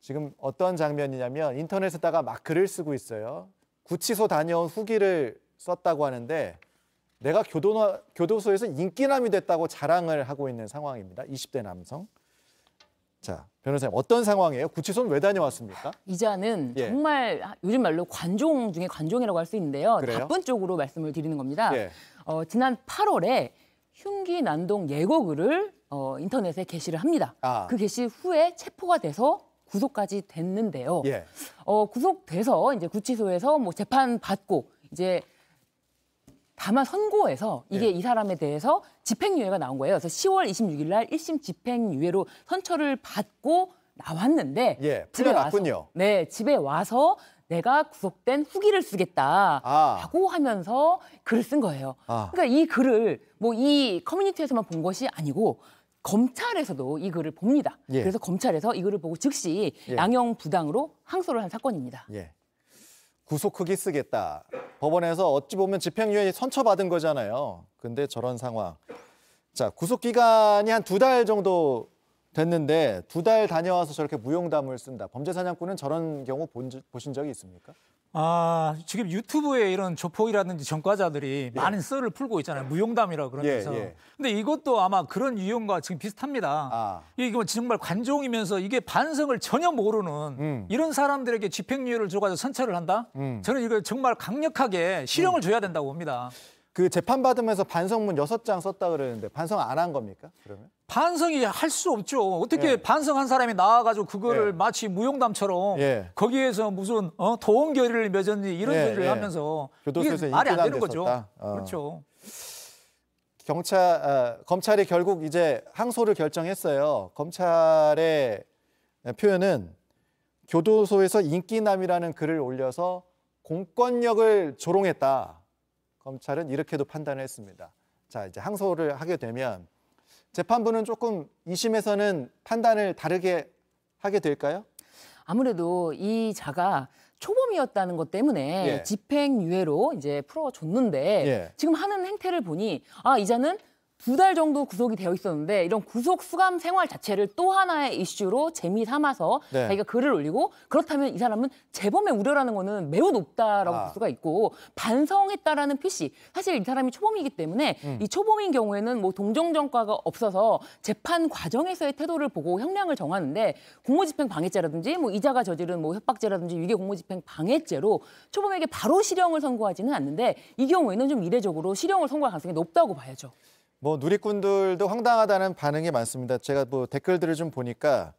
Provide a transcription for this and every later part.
지금 어떤 장면이냐면 인터넷에다가 막 글을 쓰고 있어요. 구치소 다녀온 후기를 썼다고 하는데 내가 교도소에서 인기남이 됐다고 자랑을 하고 있는 상황입니다. 20대 남성. 자, 변호사님 어떤 상황이에요? 구치소는 왜 다녀왔습니까? 이자는 정말 요즘 말로 관종 중에 관종이라고 할 수 있는데요. 그래요? 나쁜 쪽으로 말씀을 드리는 겁니다. 예. 지난 8월에 흉기 난동 예고글을 인터넷에 게시를 합니다. 그 게시 후에 체포가 돼서 구속까지 됐는데요. 예. 구속돼서 이제 구치소에서 뭐 재판 받고 이제 다만 선고에서 이게 이 사람에 대해서 집행유예가 나온 거예요. 그래서 10월 26일 날 1심 집행유예로 선처를 받고 나왔는데 풀려났군요. 집에 와서 내가 구속된 후기를 쓰겠다라고 하면서 글을 쓴 거예요. 그러니까 이 글을 뭐 이 커뮤니티에서만 본 것이 아니고 검찰에서도 이 글을 봅니다. 그래서 검찰에서 이 글을 보고 즉시 양형 부당으로 항소를 한 사건입니다. 구속 후기 쓰겠다. 법원에서 어찌 보면 집행유예 선처받은 거잖아요. 근데 저런 상황. 자, 구속 기간이 한 2달 정도 됐는데 2달 다녀와서 저렇게 무용담을 쓴다. 범죄사냥꾼은 저런 경우 보신 적이 있습니까? 지금 유튜브에 이런 조폭이라든지 전과자들이 많은 썰을 풀고 있잖아요. 무용담이라고 그러면서. 근데 이것도 아마 그런 유형과 지금 비슷합니다. 이게 정말 관종이면서 이게 반성을 전혀 모르는 이런 사람들에게 집행유예를 줘가지고 선처를 한다? 저는 이거 정말 강력하게 실형을 줘야 된다고 봅니다. 그 재판받으면서 반성문 6장 썼다 그러는데 반성 안 한 겁니까? 그러면? 반성이 할 수 없죠. 어떻게 반성한 사람이 나와가지고 그거를 마치 무용담처럼 거기에서 무슨 도원 결의를 맺었니 이런 소리를 하면서 교도소에서 이게 말이 안 되는 됐었다. 거죠. 그렇죠. 검찰이 결국 이제 항소를 결정했어요. 검찰의 표현은 교도소에서 인기남이라는 글을 올려서 공권력을 조롱했다. 검찰은 이렇게도 판단을 했습니다. 자, 이제 항소를 하게 되면 재판부는 조금 2심에서는 판단을 다르게 하게 될까요? 아무래도 이 자가 초범이었다는 것 때문에 집행유예로 이제 풀어줬는데 지금 하는 행태를 보니 이자는 2달 정도 구속이 되어 있었는데 이런 구속 수감 생활 자체를 또 하나의 이슈로 재미 삼아서 자기가 글을 올리고 그렇다면 이 사람은 재범의 우려라는 거는 매우 높다라고 볼 수가 있고 반성했다라는 표시. 사실 이 사람이 초범이기 때문에 이 초범인 경우에는 뭐 동정전과가 없어서 재판 과정에서의 태도를 보고 형량을 정하는데 공무집행 방해죄라든지 뭐 이자가 저지른 뭐 협박죄라든지 유괴 공무집행 방해죄로 초범에게 바로 실형을 선고하지는 않는데 이 경우에는 좀 이례적으로 실형을 선고할 가능성이 높다고 봐야죠. 뭐 누리꾼들도 황당하다는 반응이 많습니다. 제가 뭐 댓글들을 좀 보니까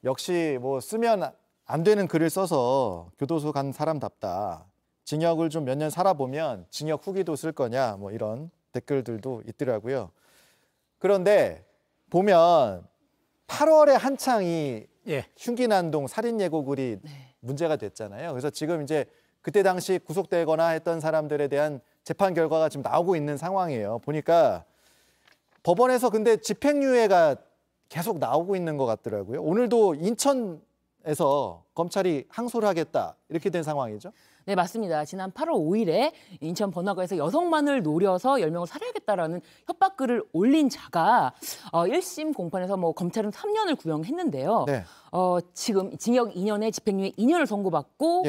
역시 뭐 쓰면 안 되는 글을 써서 교도소 간 사람답다. 징역을 좀 몇 년 살아보면 징역 후기도 쓸 거냐 뭐 이런 댓글들도 있더라고요. 그런데 보면 8월에 한창 이 흉기난동 살인 예고글이 문제가 됐잖아요. 그래서 지금 이제 그때 당시 구속되거나 했던 사람들에 대한 재판 결과가 지금 나오고 있는 상황이에요. 보니까 법원에서 근데 집행유예가 계속 나오고 있는 것 같더라고요. 오늘도 인천에서 검찰이 항소를 하겠다 이렇게 된 상황이죠? 네, 맞습니다. 지난 8월 5일에 인천 번화가에서 여성만을 노려서 10명을 살해하겠다라는 협박글을 올린 자가 1심 공판에서 뭐 검찰은 3년을 구형했는데요. 지금 징역 2년에 집행유예 2년을 선고받고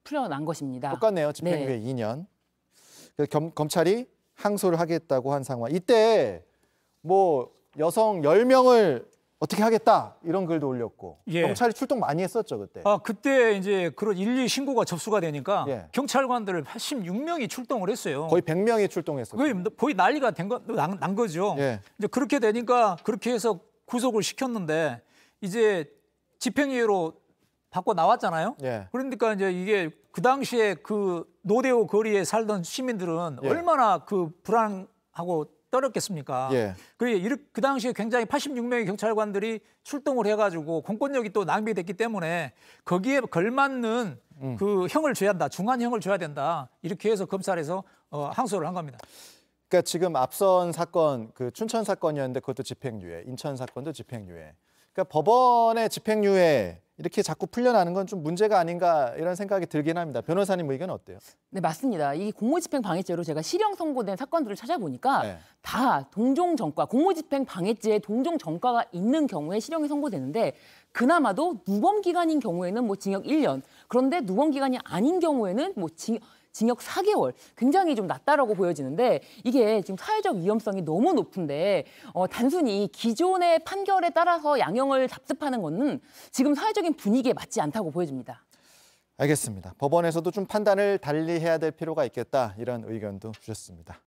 풀려난 것입니다. 똑같네요. 집행유예 2년. 검찰이 항소를 하겠다고 한 상황. 이때 뭐 여성 10명을 어떻게 하겠다 이런 글도 올렸고 경찰이 출동 많이 했었죠 그때. 그때 이제 그런 112 신고가 접수가 되니까 경찰관들 86명이 출동을 했어요. 거의 100명이 출동했어요. 거의 난리가 난 거죠. 이제 그렇게 되니까 그렇게 해서 구속을 시켰는데 이제 집행유예로 받고 나왔잖아요. 그러니까 이제 이게 그 당시에 그 노대오 거리에 살던 시민들은 얼마나 그 불안하고 떨었겠습니까? 그 당시에 굉장히 86명의 경찰관들이 출동을 해가지고 공권력이 또 낭비됐기 때문에 거기에 걸맞는 그 형을 줘야 한다. 중한형을 줘야 된다. 이렇게 해서 검찰에서 항소를 한 겁니다. 그러니까 지금 앞선 사건, 그 춘천 사건이었는데 그것도 집행유예, 인천 사건도 집행유예. 그러니까 법원의 집행유예 이렇게 자꾸 풀려나는 건 좀 문제가 아닌가 이런 생각이 들긴 합니다. 변호사님 의견은 어때요? 네, 맞습니다. 이 공무집행 방해죄로 제가 실형 선고된 사건들을 찾아보니까 다 동종 전과, 공무집행 방해죄에 동종 전과가 있는 경우에 실형이 선고되는데 그나마도 누범 기간인 경우에는 뭐 징역 1년, 그런데 누범 기간이 아닌 경우에는 뭐 징역 4개월, 굉장히 좀 낮다라고 보여지는데 이게 지금 사회적 위험성이 너무 높은데 단순히 기존의 판결에 따라서 양형을 답습하는 것은 지금 사회적인 분위기에 맞지 않다고 보여집니다. 알겠습니다. 법원에서도 좀 판단을 달리 해야 될 필요가 있겠다 이런 의견도 주셨습니다.